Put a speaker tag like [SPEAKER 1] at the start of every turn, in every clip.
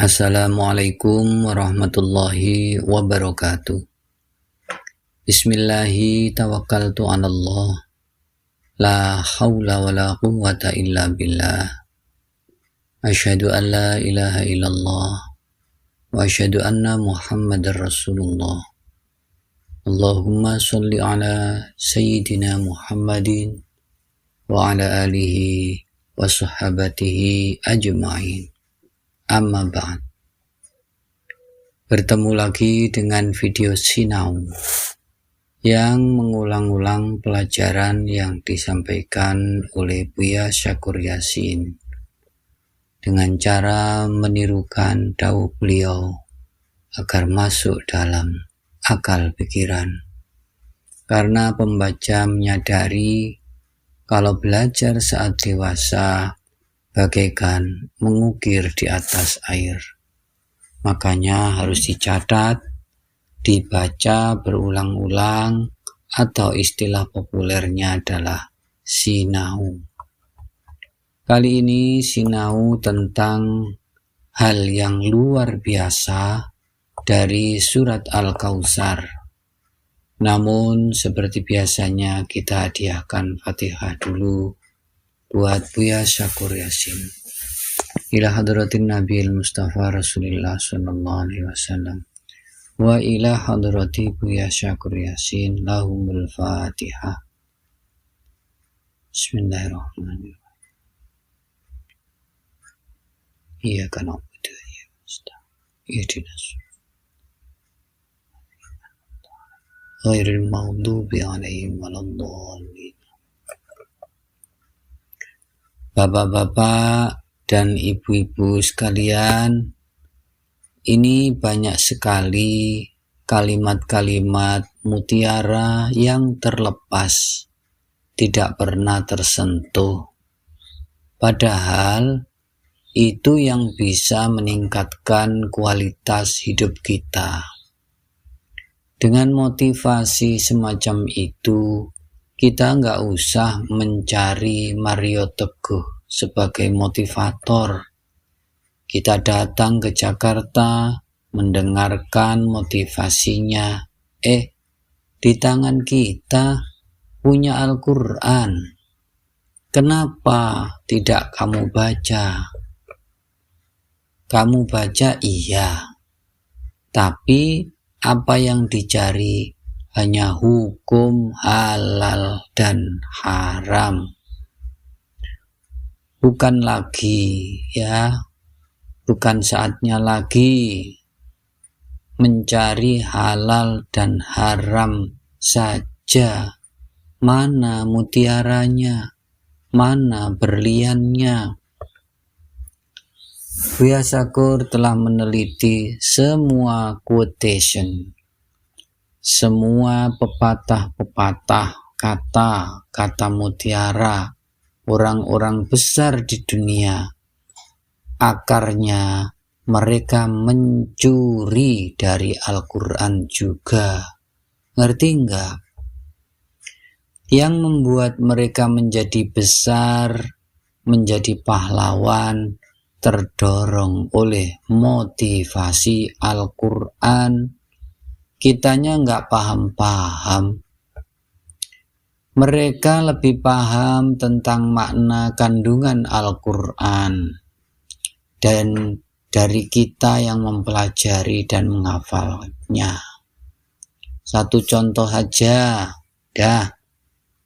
[SPEAKER 1] Assalamualaikum warahmatullahi wabarakatuh. Bismillahi tawakkaltu 'alallah. La haula wala quwwata illa billah. Asyhadu an la ilaha illallah wa asyhadu anna Muhammadar Rasulullah. Allahumma sholli ala sayyidina Muhammadin wa ala alihi wa sahbatihi ajma'in. Amma ba'd. Bertemu lagi dengan video Sinau yang mengulang-ulang pelajaran yang disampaikan oleh Buya Syakur Yasin dengan cara menirukan dawuh beliau agar masuk dalam akal pikiran. Karena pembaca menyadari kalau belajar saat dewasa bagaikan mengukir di atas air. Makanya harus dicatat, dibaca berulang-ulang, atau istilah populernya adalah sinau. Kali ini sinau tentang hal yang luar biasa dari surat Al-Kautsar. Namun seperti biasanya kita hadiahkan Fatihah dulu buat Buya Syakur Yasin. Ila hadratin Nabil Mustafa Rasulullah sallallahu alaihi wasallam. Wa ila hadrati Buya Syakur Yasin lahumul Fatihah. Bismillahirrahmanirrahim. Iyyaka na'budu wa iyyaka nasta'in. Ihdinas ghairil maghdubi 'alaihim waladdallin. Bapak-bapak dan ibu-ibu sekalian, ini banyak sekali kalimat-kalimat mutiara yang terlepas, tidak pernah tersentuh. Padahal itu yang bisa meningkatkan kualitas hidup kita. Dengan motivasi semacam itu, kita nggak usah mencari Mario Teguh sebagai motivator. Kita datang ke Jakarta, mendengarkan motivasinya. Di tangan kita punya Al-Quran. Kenapa tidak kamu baca? Kamu baca iya, tapi apa yang dicari hanya hukum halal dan haram. Bukan saatnya lagi mencari halal dan haram saja. Mana mutiaranya? Mana berliannya? Buya Syakur telah meneliti semua quotation, semua pepatah-pepatah, kata mutiara orang-orang besar di dunia. Akarnya mereka mencuri dari Al-Quran juga. Ngerti enggak? Yang membuat mereka menjadi besar, menjadi pahlawan, terdorong oleh motivasi Al-Quran. Kitanya enggak paham-paham. Mereka lebih paham tentang makna kandungan Al-Quran dan dari kita yang mempelajari dan menghafalnya. Satu contoh aja,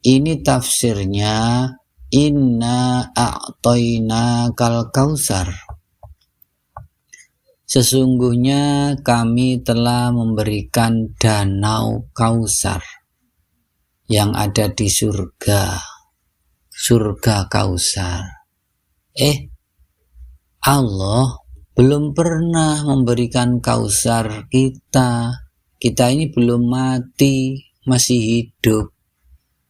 [SPEAKER 1] ini tafsirnya Inna a'toinakal kautsar. Sesungguhnya kami telah memberikan danau Kautsar yang ada di surga Kautsar. Allah belum pernah memberikan Kautsar kita ini belum mati, masih hidup.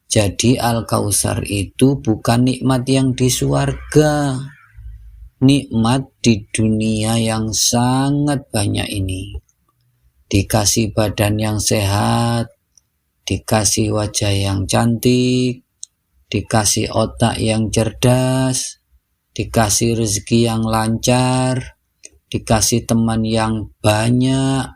[SPEAKER 1] Jadi Al-Kautsar itu bukan nikmat yang di surga, nikmat di dunia yang sangat banyak ini. Dikasih badan yang sehat, dikasih wajah yang cantik, dikasih otak yang cerdas, dikasih rezeki yang lancar, dikasih teman yang banyak,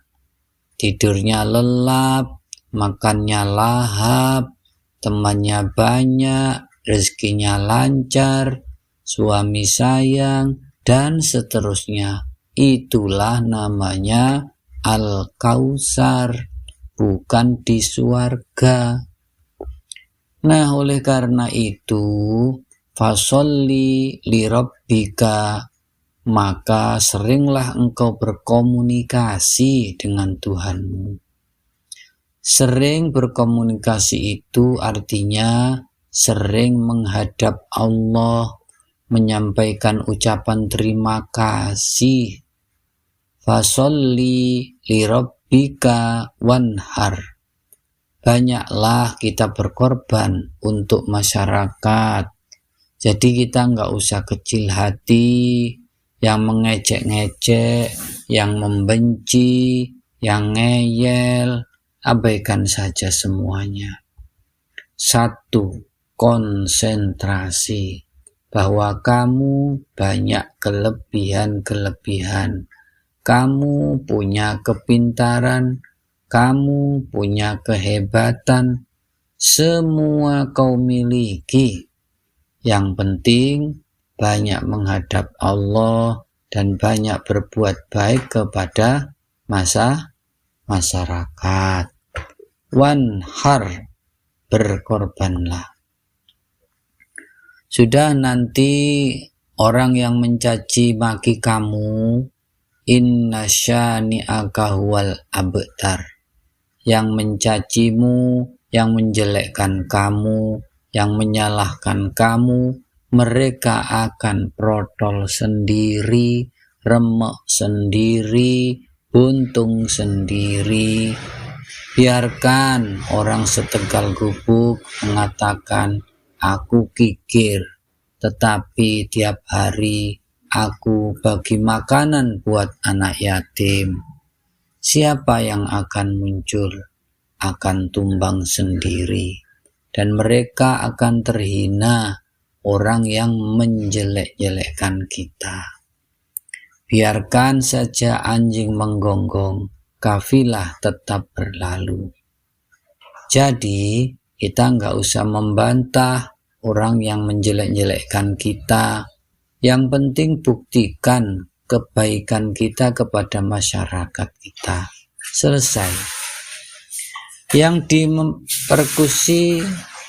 [SPEAKER 1] tidurnya lelap, makannya lahap, temannya banyak, rezekinya lancar, suami sayang, dan seterusnya. Itulah namanya Al-Kautsar, bukan di surga. Nah, oleh karena itu, fasholli lirabbika, maka seringlah engkau berkomunikasi dengan Tuhanmu. Sering berkomunikasi itu artinya sering menghadap Allah, menyampaikan ucapan terima kasih. Fasholli lirabbika wanhar. Banyaklah kita berkorban untuk masyarakat. Jadi kita nggak usah kecil hati, yang mengejek-ngejek, yang membenci, yang ngeyel, abaikan saja semuanya. 1. Konsentrasi bahwa kamu banyak kelebihan-kelebihan. Kamu punya kepintaran, kamu punya kehebatan, semua kau miliki. Yang penting banyak menghadap Allah dan banyak berbuat baik kepada masyarakat. Wanhar, berkorbanlah. Sudah, nanti orang yang mencaci maki kamu, inna syani'aka huwal abtar, yang mencacimu, yang menjelekkan kamu, yang menyalahkan kamu, mereka akan protol sendiri, remek sendiri, buntung sendiri. Biarkan orang setegal gubuk mengatakan, aku kikir, tetapi tiap hari aku bagi makanan buat anak yatim. Siapa yang akan muncul? Akan tumbang sendiri. Dan mereka akan terhina, orang yang menjelek-jelekkan kita. Biarkan saja anjing menggonggong, kafilah tetap berlalu. Jadi kita nggak usah membantah orang yang menjelek-jelekkan kita. Yang penting buktikan kebaikan kita kepada masyarakat kita. Selesai. Yang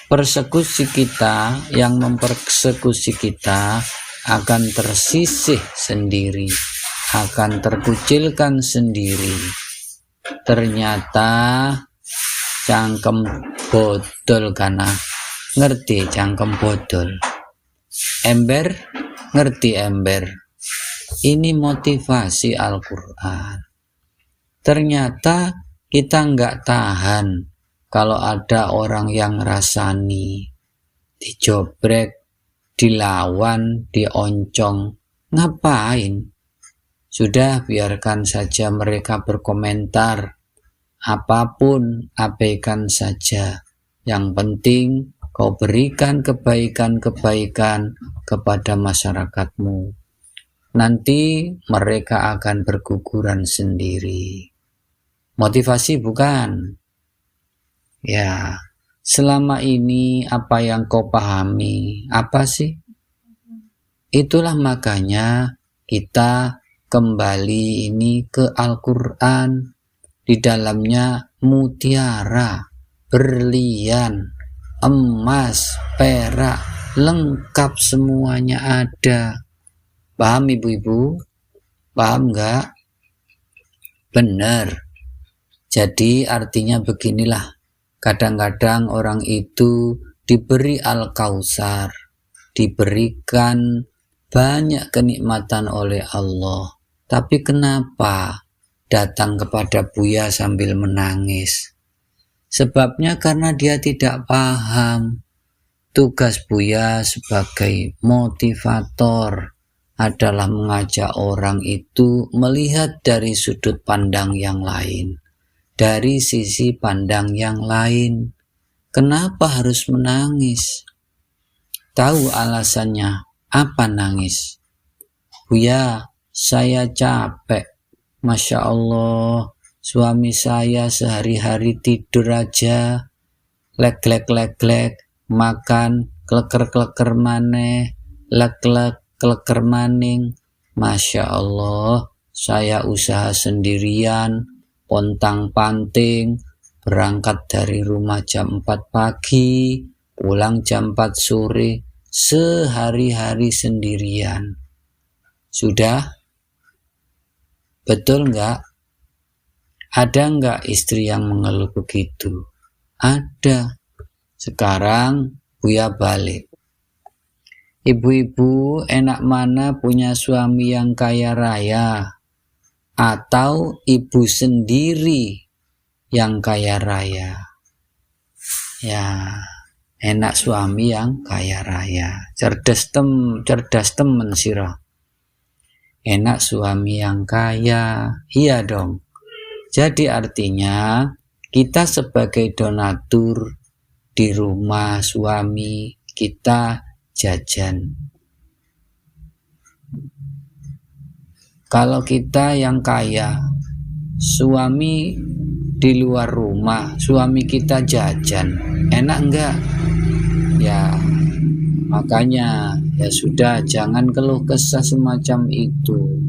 [SPEAKER 1] persekusi kita, yang mempersekusi kita akan tersisih sendiri, akan terkucilkan sendiri. Ternyata cangkem bodol kana, ngerti cangkem bodol. Ember, ngerti ember. Ini motivasi Al-Quran. Ternyata kita nggak tahan kalau ada orang yang rasani, dijobrek, dilawan, dioncong. Ngapain? Sudah, biarkan saja mereka berkomentar. Apapun, abaikan saja. Yang penting kau berikan kebaikan-kebaikan kepada masyarakatmu. Nanti mereka akan berguguran sendiri. Motivasi bukan? Ya, selama ini apa yang kau pahami? Apa sih? Itulah makanya kita kembali ini ke Al-Quran. Di dalamnya mutiara, berlian, emas, perak, lengkap semuanya ada. Paham ibu-ibu? Paham nggak? Benar. Jadi artinya beginilah. Kadang-kadang orang itu diberi Al-Kautsar, diberikan banyak kenikmatan oleh Allah. Tapi kenapa datang kepada Buya sambil menangis? Sebabnya karena dia tidak paham. Tugas Buya sebagai motivator adalah mengajak orang itu melihat dari sudut pandang yang lain, dari sisi pandang yang lain. Kenapa harus menangis? Tahu alasannya apa nangis? Buya, saya capek. Masya Allah, suami saya sehari-hari tidur aja, lek-lek, makan, kleker-kleker maneh, lek-lek, kleker maning. Masya Allah, saya usaha sendirian, pontang-panting, berangkat dari rumah jam 4 pagi, pulang jam 4 sore, sehari-hari sendirian. Sudah? Betul enggak? Ada enggak istri yang mengeluh begitu? Ada. Sekarang Buya balik. Ibu-ibu enak mana punya suami yang kaya raya atau ibu sendiri yang kaya raya? Ya, enak suami yang kaya raya. Cerdas temen sirah. Enak suami yang kaya. Iya dong. Jadi artinya kita sebagai donatur di rumah suami kita jajan. Kalau kita yang kaya, suami di luar rumah, suami kita jajan, enak enggak? Ya, makanya ya sudah, jangan keluh kesah semacam itu.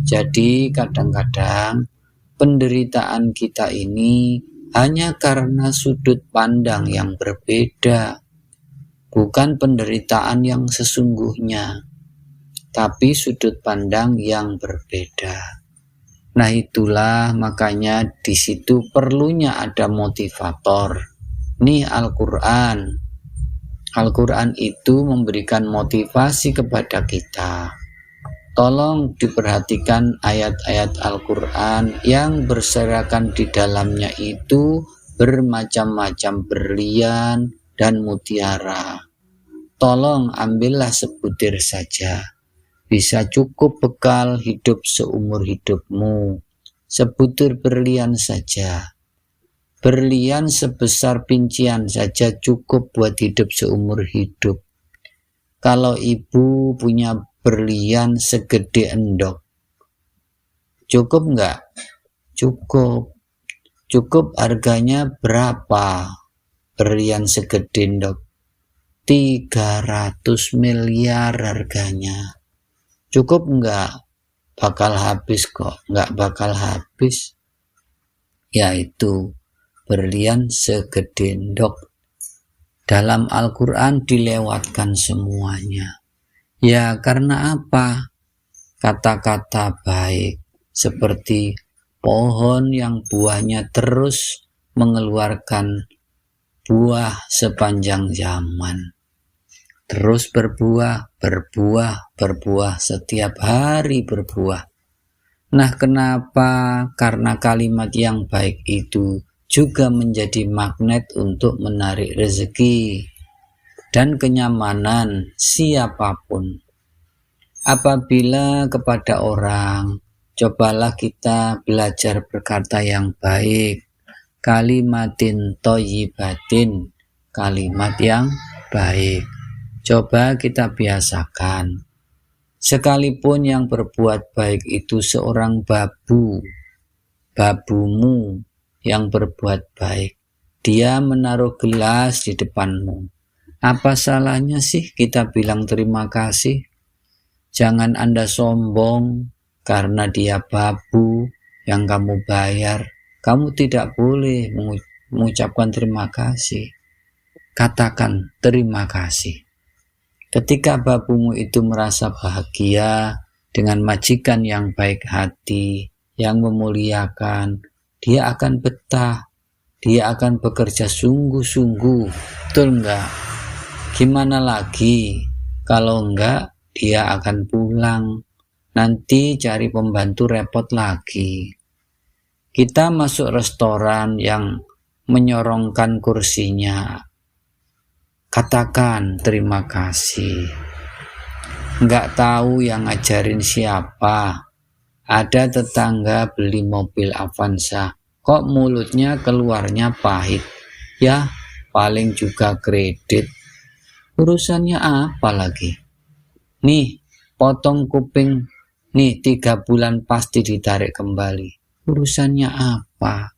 [SPEAKER 1] Jadi kadang-kadang penderitaan kita ini hanya karena sudut pandang yang berbeda, bukan penderitaan yang sesungguhnya, tapi sudut pandang yang berbeda. Nah itulah makanya di situ perlunya ada motivator. Nih Al-Quran. Al-Quran itu memberikan motivasi kepada kita. Tolong diperhatikan ayat-ayat Al-Quran yang berserakan di dalamnya itu bermacam-macam berlian dan mutiara. Tolong ambillah sebutir saja. Bisa cukup bekal hidup seumur hidupmu. Sebutir berlian saja. Berlian sebesar pincian saja cukup buat hidup seumur hidup. Kalau ibu punya berlian segede endok, cukup enggak? Cukup. Cukup harganya berapa? Berlian segede endok 300 miliar harganya. Cukup enggak? Bakal habis kok. Enggak bakal habis. Yaitu berlian segede endok. Dalam Al-Quran dilewatkan semuanya. Ya karena apa? Kata-kata baik seperti pohon yang buahnya terus mengeluarkan buah sepanjang zaman. Terus berbuah, setiap hari berbuah. Nah kenapa? Karena kalimat yang baik itu juga menjadi magnet untuk menarik rezeki dan kenyamanan siapapun. Apabila kepada orang, cobalah kita belajar berkata yang baik, kalimatin thayyibatin, kalimat yang baik. Coba kita biasakan. Sekalipun yang berbuat baik itu seorang babumu yang berbuat baik, dia menaruh gelas di depanmu. Apa salahnya sih kita bilang terima kasih? Jangan Anda sombong karena dia babu yang kamu bayar. Kamu tidak boleh mengucapkan terima kasih. Katakan terima kasih. Ketika babumu itu merasa bahagia dengan majikan yang baik hati, yang memuliakan, dia akan betah, dia akan bekerja sungguh-sungguh. Betul enggak? Gimana lagi? Kalau enggak, dia akan pulang. Nanti cari pembantu repot lagi. Kita masuk restoran yang menyorongkan kursinya. Katakan terima kasih. Enggak tahu yang ngajarin siapa. Ada tetangga beli mobil Avanza, kok mulutnya keluarnya pahit? Ya, paling juga kredit. Urusannya apa lagi? Nih, potong kuping nih 3 bulan pasti ditarik kembali. Urusannya apa?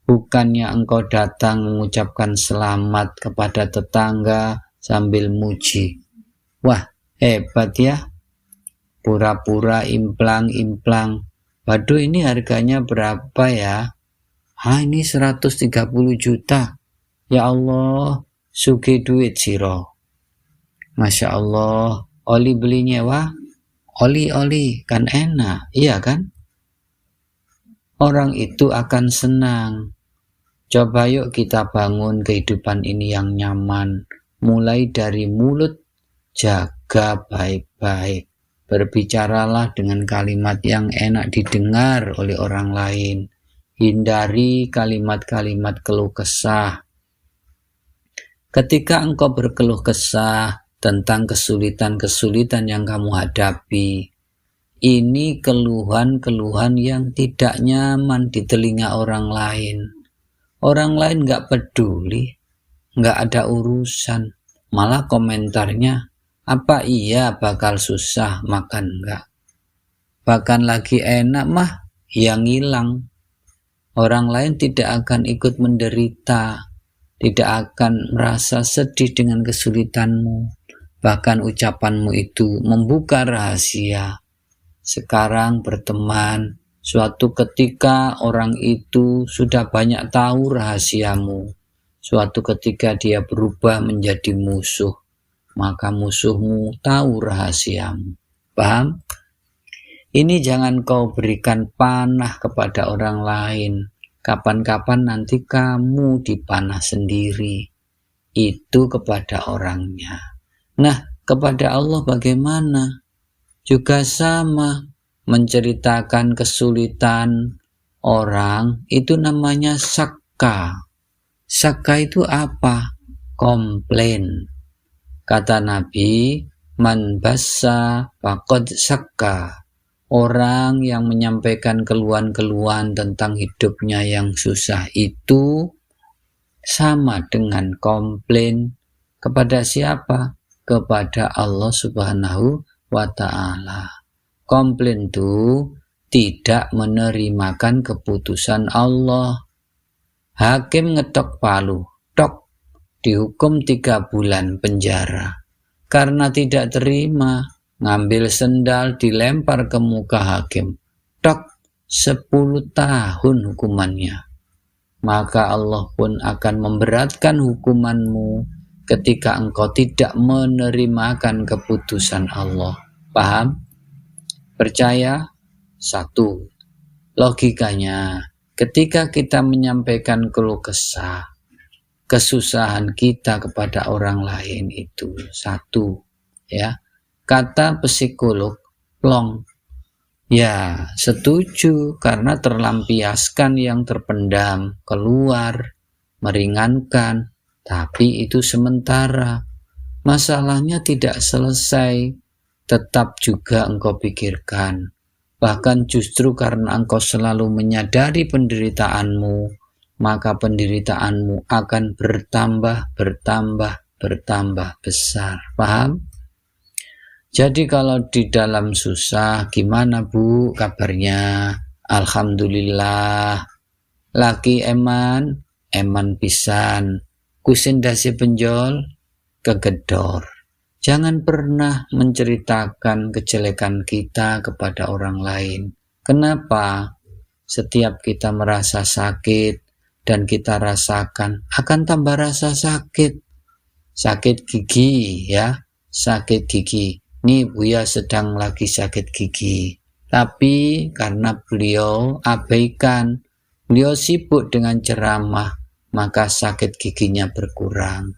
[SPEAKER 1] Bukannya engkau datang mengucapkan selamat kepada tetangga sambil muji. Wah, hebat ya. Pura-pura implang-implang. Waduh, ini harganya berapa ya? Ini 130 juta. Ya Allah, sugih duit siro. Masya Allah, oli belinya wah. Oli kan enak, iya kan? Orang itu akan senang. Coba yuk kita bangun kehidupan ini yang nyaman. Mulai dari mulut, jaga baik-baik. Berbicaralah dengan kalimat yang enak didengar oleh orang lain. Hindari kalimat-kalimat keluh kesah. Ketika engkau berkeluh kesah tentang kesulitan-kesulitan yang kamu hadapi, ini keluhan-keluhan yang tidak nyaman di telinga orang lain. Orang lain gak peduli, gak ada urusan, malah komentarnya, apa iya bakal susah makan enggak? Bahkan lagi enak mah, yang hilang. Orang lain tidak akan ikut menderita, tidak akan merasa sedih dengan kesulitanmu. Bahkan ucapanmu itu membuka rahasia. Sekarang berteman, suatu ketika orang itu sudah banyak tahu rahasiamu. Suatu ketika dia berubah menjadi musuh, maka musuhmu tahu rahasiamu. Paham? Ini jangan kau berikan panah kepada orang lain. Kapan-kapan nanti kamu dipanah sendiri. Itu kepada orangnya. Nah, kepada Allah bagaimana? Juga sama, menceritakan kesulitan orang itu namanya sakka. Sakka itu apa? Komplain. Kata Nabi, man bassa faqad sakka. Orang yang menyampaikan keluhan-keluhan tentang hidupnya yang susah itu sama dengan komplain kepada siapa? Kepada Allah Subhanahu wa ta'ala. Komplain itu tidak menerimakan keputusan Allah. Hakim ngetok palu, tok, dihukum 3 bulan penjara. Karena tidak terima, ngambil sendal dilempar ke muka hakim, tok, 10 tahun hukumannya. Maka Allah pun akan memberatkan hukumanmu ketika engkau tidak menerimakan keputusan Allah. Paham? Percaya? 1. Logikanya, ketika kita menyampaikan keluh kesah, kesusahan kita kepada orang lain itu 1, ya. Kata psikolog, plong. Ya, setuju karena terlampiaskan yang terpendam keluar, meringankan. Tapi itu sementara. Masalahnya tidak selesai. Tetap juga engkau pikirkan. Bahkan justru karena engkau selalu menyadari penderitaanmu, maka penderitaanmu akan bertambah besar. Paham? Jadi kalau di dalam susah, gimana Bu kabarnya? Alhamdulillah. Laki eman pisan. Kusindasi penjol, kegedor. Jangan pernah menceritakan kejelekan kita kepada orang lain. Kenapa? Setiap kita merasa sakit dan kita rasakan, akan tambah rasa sakit. Sakit gigi ya, sakit gigi. Nih Buya sedang lagi sakit gigi. Tapi karena beliau abaikan, beliau sibuk dengan ceramah, maka sakit giginya berkurang.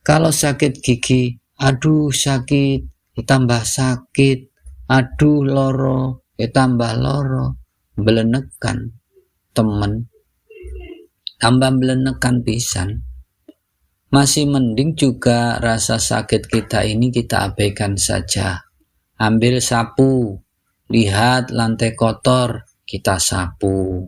[SPEAKER 1] Kalau sakit gigi, aduh sakit, tambah sakit, aduh loro, tambah loro, belenekan temen, tambah belenekan pisan. Masih mending juga rasa sakit kita ini kita abaikan saja. Ambil sapu, lihat lantai kotor, kita sapu.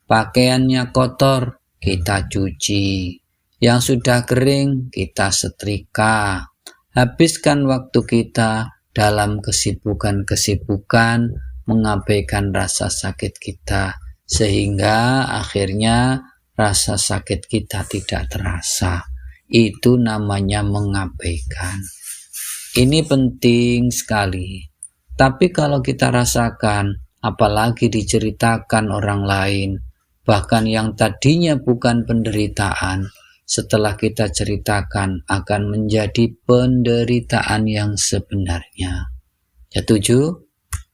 [SPEAKER 1] Pakaiannya kotor, kita cuci. Yang sudah kering, kita setrika. Habiskan waktu kita dalam kesibukan-kesibukan mengabaikan rasa sakit kita, sehingga akhirnya rasa sakit kita tidak terasa. Itu namanya mengabaikan. Ini penting sekali. Tapi kalau kita rasakan, apalagi diceritakan orang lain, bahkan yang tadinya bukan penderitaan, setelah kita ceritakan akan menjadi penderitaan yang sebenarnya. Setuju?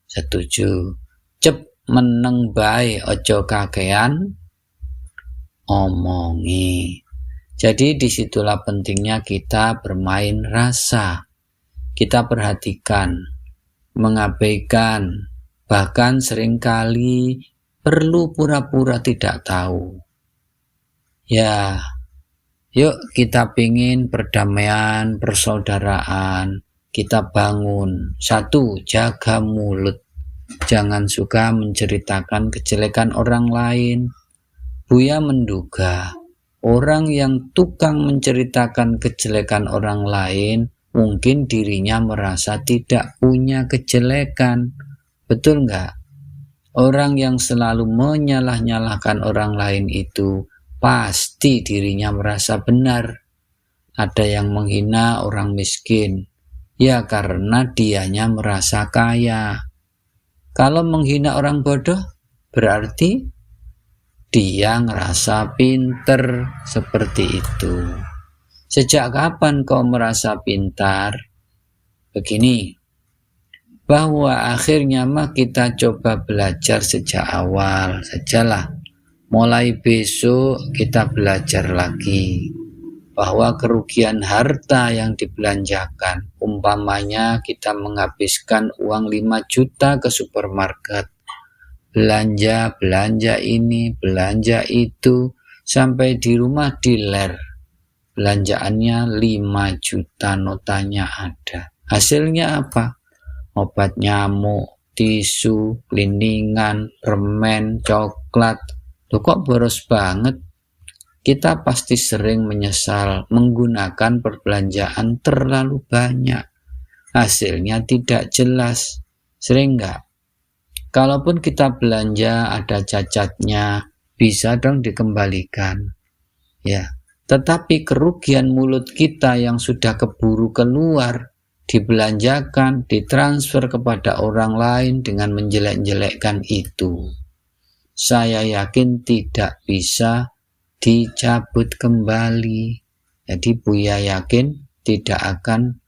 [SPEAKER 1] Setuju. Cep meneng bae ojo kakean omongi. Jadi disitulah pentingnya kita bermain rasa. Kita perhatikan, mengabaikan, bahkan seringkali perlu pura-pura tidak tahu. Ya, yuk kita pingin perdamaian, persaudaraan, kita bangun. 1, jaga mulut. Jangan suka menceritakan kejelekan orang lain. Buya menduga, orang yang tukang menceritakan kejelekan orang lain, mungkin dirinya merasa tidak punya kejelekan. Betul nggak? Orang yang selalu menyalah-nyalahkan orang lain itu, pasti dirinya merasa benar. Ada yang menghina orang miskin, ya karena dianya merasa kaya. Kalau menghina orang bodoh, berarti dia ngerasa pinter, seperti itu. Sejak kapan kau merasa pintar? Begini, bahwa akhirnya mah kita coba belajar sejak awal sajalah. Mulai besok kita belajar lagi bahwa kerugian harta yang dibelanjakan, umpamanya kita menghabiskan uang 5 juta ke supermarket, belanja ini, belanja itu, sampai di rumah diler. Belanjaannya 5 juta, notanya ada. Hasilnya apa? Obat nyamuk, tisu, cleaningan, permen, coklat. Loh kok boros banget? Kita pasti sering menyesal menggunakan perbelanjaan terlalu banyak. Hasilnya tidak jelas. Sering nggak? Kalaupun kita belanja ada cacatnya, bisa dong dikembalikan. Ya, tetapi kerugian mulut kita yang sudah keburu keluar, dibelanjakan, ditransfer kepada orang lain dengan menjelek-jelekkan itu, saya yakin tidak bisa dicabut kembali. Jadi Buya yakin tidak akan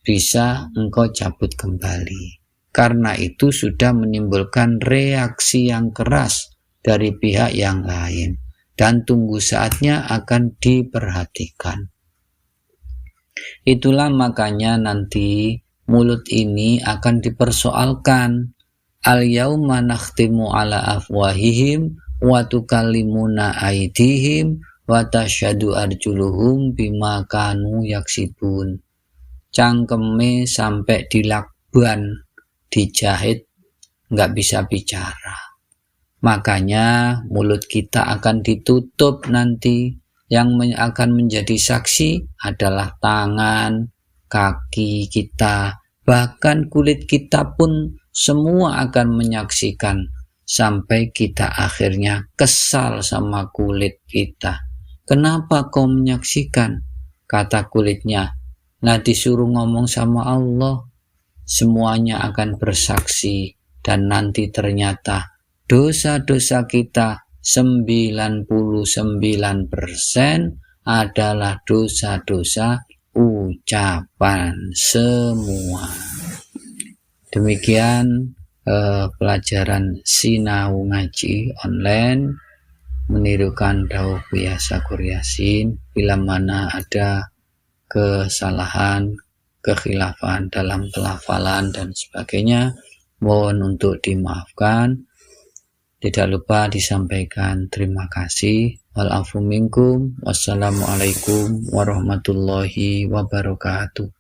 [SPEAKER 1] bisa engkau cabut kembali. Karena itu sudah menimbulkan reaksi yang keras dari pihak yang lain. Dan tunggu saatnya akan diperhatikan. Itulah makanya nanti mulut ini akan dipersoalkan. Al-yauma nakhtimu ala afwahihim wa tukallimuna aydihim wa tasyhadu arjuluhum bima kanu yaksibun. Cangkeme sampai dilakban, dijahit, nggak bisa bicara. Makanya mulut kita akan ditutup nanti. Yang akan menjadi saksi adalah tangan, kaki kita, bahkan kulit kita pun semua akan menyaksikan. Sampai kita akhirnya kesal sama kulit kita. Kenapa kau menyaksikan? Kata kulitnya, nah disuruh ngomong sama Allah. Semuanya akan bersaksi dan nanti ternyata dosa-dosa kita 99% adalah dosa-dosa ucapan semua. Demikian pelajaran Sinau Ngaji online menirukan dawuh Buya Syakur Yasin. Bila mana ada kesalahan, kekhilafan dalam pelafalan dan sebagainya, mohon untuk dimaafkan. Tidak lupa disampaikan terima kasih. Wal afu minkum. Wassalamualaikum warahmatullahi wabarakatuh.